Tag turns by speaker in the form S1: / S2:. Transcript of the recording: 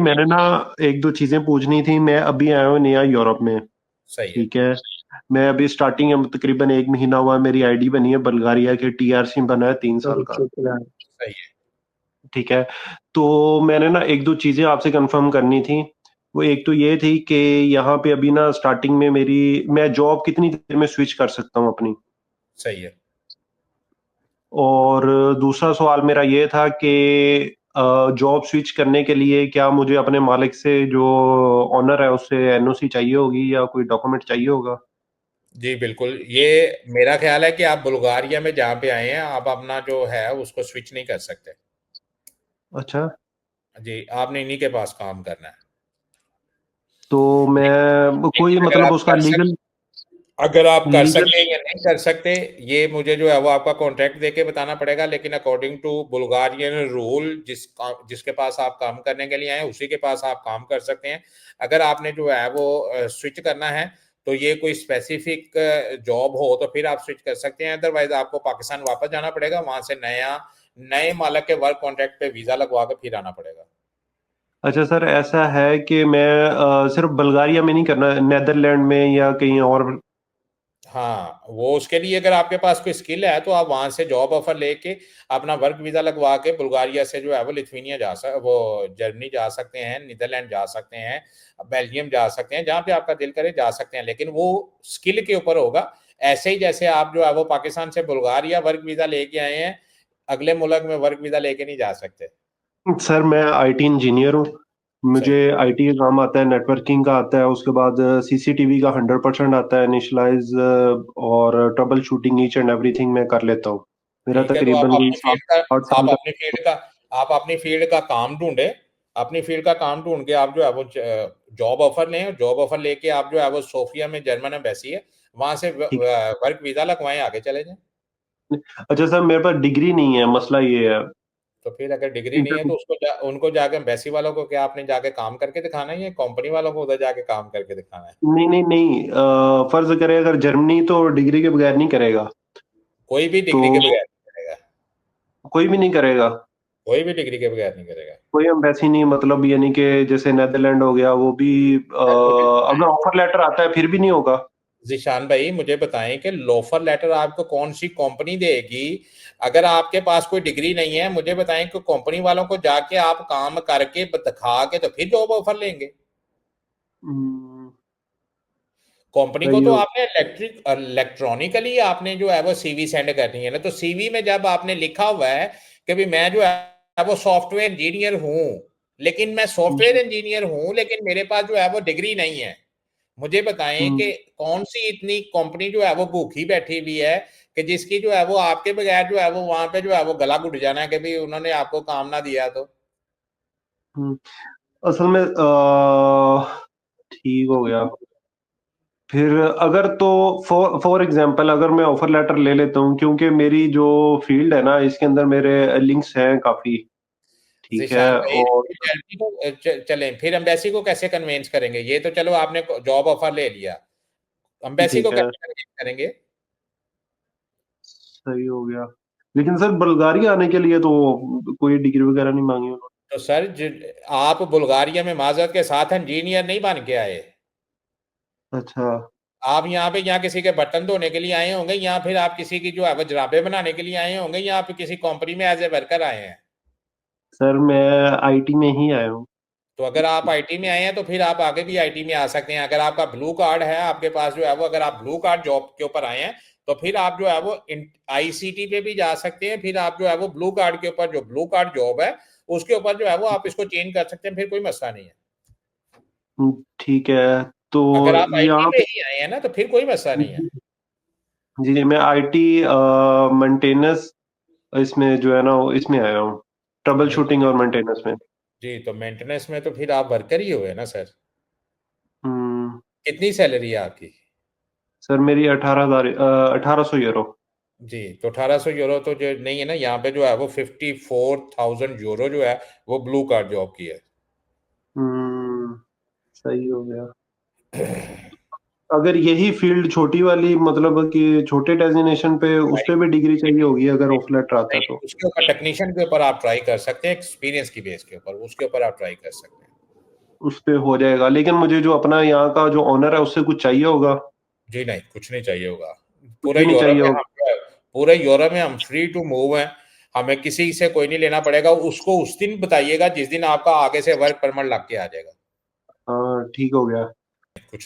S1: मैंने ना एक दो चीजें पूछनी थी। मैं अभी आया हूँ नया यूरोप में।
S2: सही है।
S1: ठीक है। मैं अभी स्टार्टिंग है, तकरीबन एक महीना हुआ है, मेरी आईडी बनी है, बुल्गारिया के टीआरसी बना है 3 साल का।
S2: सही है।
S1: ठीक है। तो मैंने ना एक दो चीजें आपसे कंफर्म करनी थी। वो एक तो ये थी कि यहाँ पे अभी ना स्टार्टिंग में मेरी, मैं जॉब कितनी देर में स्विच कर सकता हूँ अपनी।
S2: सही है।
S1: और दूसरा सवाल मेरा ये था कि जॉब स्विच करने के लिए क्या मुझे अपने मालिक से, जो ऑनर है, उससे एनओसी चाहिए होगी या कोई डॉक्यूमेंट चाहिए होगा?
S2: जी बिल्कुल, ये मेरा ख्याल है कि आप बुल्गारिया में जहाँ पे आए हैं आप अपना जो है उसको स्विच नहीं कर सकते।
S1: अच्छा।
S2: जी, आपने इन्हीं के पास काम करना है।
S1: तो मैं कोई
S2: लेकिन
S1: मतलब उसका लीगल,
S2: अगर आप कर
S1: लीगल।
S2: सकते हैं या नहीं कर सकते, ये मुझे जो है वो आपका कॉन्ट्रैक्ट देके बताना पड़ेगा। लेकिन अकॉर्डिंग टू बुल्गारियन रूल, जिसके पास आप काम करने के लिए आए हैं उसी के पास आप काम कर सकते हैं। अगर आपने जो है वो स्विच करना है तो ये कोई स्पेसिफिक जॉब हो तो फिर आप स्विच कर सकते हैं, अदरवाइज आपको पाकिस्तान वापस जाना पड़ेगा, वहां से नए मालक के वर्क कॉन्ट्रैक्ट पे वीजा लगवा के फिर आना पड़ेगा।
S1: अच्छा सर, ऐसा है कि मैं सिर्फ बुल्गारिया में नहीं करना, नेदरलैंड में या कहीं और?
S2: हाँ, वो उसके लिए अगर आपके पास कोई स्किल है तो आप वहां से जॉब ऑफर लेके अपना वर्क वीजा लगवा के बुल्गारिया से जो है वो लिथुआनिया वो जर्मनी जा सकते हैं, नीदरलैंड जा सकते हैं, बेल्जियम जा सकते हैं, जहाँ पे आपका दिल करे जा सकते हैं, लेकिन वो स्किल के ऊपर होगा। ऐसे ही जैसे आप जो है वो पाकिस्तान से बुल्गारिया वर्क वीजा लेके आए हैं, अगले मुल्क में वर्क वीजा लेके नहीं जा सकते।
S1: सर मैं आईटी इंजीनियर हूँ। मुझे
S2: सही।
S1: आईटी का काम आता है, नेटवर्किंग का आता है, उसके बाद सीसीटीवी का 100% आता है, इनिशलाइज और trouble shooting, each and everything मैं कर लेता हूँ। मेरा
S2: ठीक है, तो
S1: तकरीबन कोई सात आठ
S2: आप
S1: साल का।
S2: अपनी फील्ड का आप अपनी फील्ड का काम ढूंढे। अपनी फील्ड का काम ढूंढ के आप जो है वो जॉब ऑफर लें, जॉब ऑफर लेके आप जो है वो सोफिया में जर्मन एम्बेसी है, वहां से
S1: ठीक।
S2: वर्क वीजा लगवाएं, आगे चले जाएं।
S1: अच्छा सर, मेरे पास डिग्री नहीं है, मसला ये है।
S2: तो फिर अगर डिग्री नहीं है
S1: इंटर
S2: तो उनको जाके एम्बेसी वालों को क्या आपने जाके काम करके दिखाना है या कंपनी वालों को उधर जाके काम करके दिखाना है?
S1: नहीं नहीं नहीं, फर्ज करे अगर जर्मनी तो डिग्री के बगैर नहीं करेगा।
S2: कोई भी
S1: तो
S2: डिग्री के बगैर नहीं करेगा।
S1: कोई भी नहीं करेगा?
S2: कोई भी डिग्री के बगैर नहीं करेगा।
S1: कोई एम्बेसी नहीं, मतलब यानी कि जैसे नेदरलैंड हो गया, वो भी
S2: सर मुझे
S1: अगर ऑफर लेटर आता है फिर भी नहीं होगा?
S2: जिशान भाई मुझे बताएं कि लोफर लेटर आपको कौन सी कंपनी देगी? अगर आपके पास कोई डिग्री नहीं है, मुझे बताएं कि कंपनी वालों को जाके आप काम करके दिखा के तो फिर जॉब ऑफर लेंगे।
S1: हम्म,
S2: कंपनी को
S1: सही
S2: तो
S1: हो।
S2: आपने इलेक्ट्रॉनिकली आपने जो है वो सीवी सेंड करनी है ना, तो सीवी में जब आपने लिखा हुआ है कि भाई मैं जो है वो सॉफ्टवेयर इंजीनियर हूं, लेकिन मैं सॉफ्टवेयर
S1: हम्म,
S2: इंजीनियर हूं लेकिन मेरे पास जो है वो डिग्री नहीं है, मुझे बताएं
S1: हम्म,
S2: कि कौन सी इतनी कंपनी जो है वो भूखी बैठी हुई है कि जिसकी जो है वो आपके बगैर जो है वो वहां पे जो है वो गला घुट जाना है कि भाई उन्होंने आपको काम ना दिया तो।
S1: हम्म। असल में ठीक हो गया। फिर अगर तो फॉर एग्जांपल अगर मैं ऑफर लेटर ले लेता हूँ, क्योंकि मेरी जो फील्ड है ना, इसके अंदर मेरे लिंक्स हैं काफी। ठीक है।
S2: जिशान भाई,
S1: और
S2: एम्बेसी को चलें, फिर एम्बेसी को कैसे कन्वेंस करेंगे? ये तो चलो आपने जॉब ऑफर ले लिया, एम्बेसी को
S1: ठीक है,
S2: कैसे कन्वेंस करेंगे?
S1: सही हो गया। लेकिन सर बुल्गारिया आने के लिए तो कोई डिग्री वगैरह नहीं मांगी उन्होंने।
S2: तो सर आप बुल्गारिया में माजरत के साथ इंजीनियर नहीं बन के आए।
S1: अच्छा।
S2: आप यहाँ किसी के बर्तन धोने के लिए आए होंगे, या फिर आप किसी की जो है वो जराबे बनाने के लिए आए होंगे, या आप किसी कंपनी में एज ए वर्कर आए हैं।
S1: सर मैं आईटी में ही आया हूँ।
S2: तो अगर आप आईटी में आए हैं तो फिर आप आगे भी आईटी में आ सकते हैं। अगर आपका ब्लू कार्ड है आपके पास जो है वो, अगर आप ब्लू कार्ड जॉब के ऊपर आए हैं तो फिर आप जो है वो आईसीटी पे भी जा सकते हैं। फिर आप जो है वो ब्लू कार्ड के ऊपर, जो ब्लू कार्ड जॉब है उसके ऊपर जो है वो आप इसको चेंज कर सकते हैं, फिर कोई मसला नहीं है।
S1: ठीक है। तो
S2: अगर आप आईटी
S1: यहाँ
S2: में ही आए हैं ना तो फिर कोई मसला
S1: पे,
S2: नहीं है।
S1: जी जी, मैं आईटी मेंटेनेंस, इसमें जो है ना, इसमें आया हूँ, ट्रबल शूटिंग और मेंटेनेंस में।
S2: जी, तो मेंटेनेंस में तो फिर आप वर्कर ही हुए ना सर।
S1: हम्म।
S2: कितनी सैलरी है आपकी?
S1: सर मेरी 18,000, 1800 यूरो।
S2: जी, तो 1800 यूरो तो जो नहीं है ना, यहाँ पे जो है वो 54,000 यूरो जो है वो ब्लू कार्ड जॉब की है।
S1: हम्म, सही हो गया। अगर यही फील्ड छोटी वाली, मतलब कि छोटे डेजिग्नेशन पे, उस पे भी डिग्री चाहिए होगी अगर ऑफ लेटर आता है
S2: नहीं,
S1: तो?
S2: उसके ऊपर टेक्नीशियन के ऊपर आप ट्राई कर सकते हैं, एक्सपीरियंस की बेस के ऊपर उसके ऊपर आप ट्राई कर सकते हैं।
S1: उस पे हो जाएगा, लेकिन मुझे जो अपना यहाँ का जो ओनर है उससे कुछ चाहिए होगा?
S2: जी नहीं, कुछ नहीं चाहिए होगा।
S1: कुछ भी नहीं चाहिए होगा?
S2: पूरे यूरोप में हम फ्री टू मूव हैं। हमें किसी से कोई नहीं लेना पड़ेगा। उसको उस दिन बताइएगा जिस दिन आपका आगे से वर्क परमिट लग के आ जाएगा।
S1: हाँ, ठीक हो गया।
S2: कुछ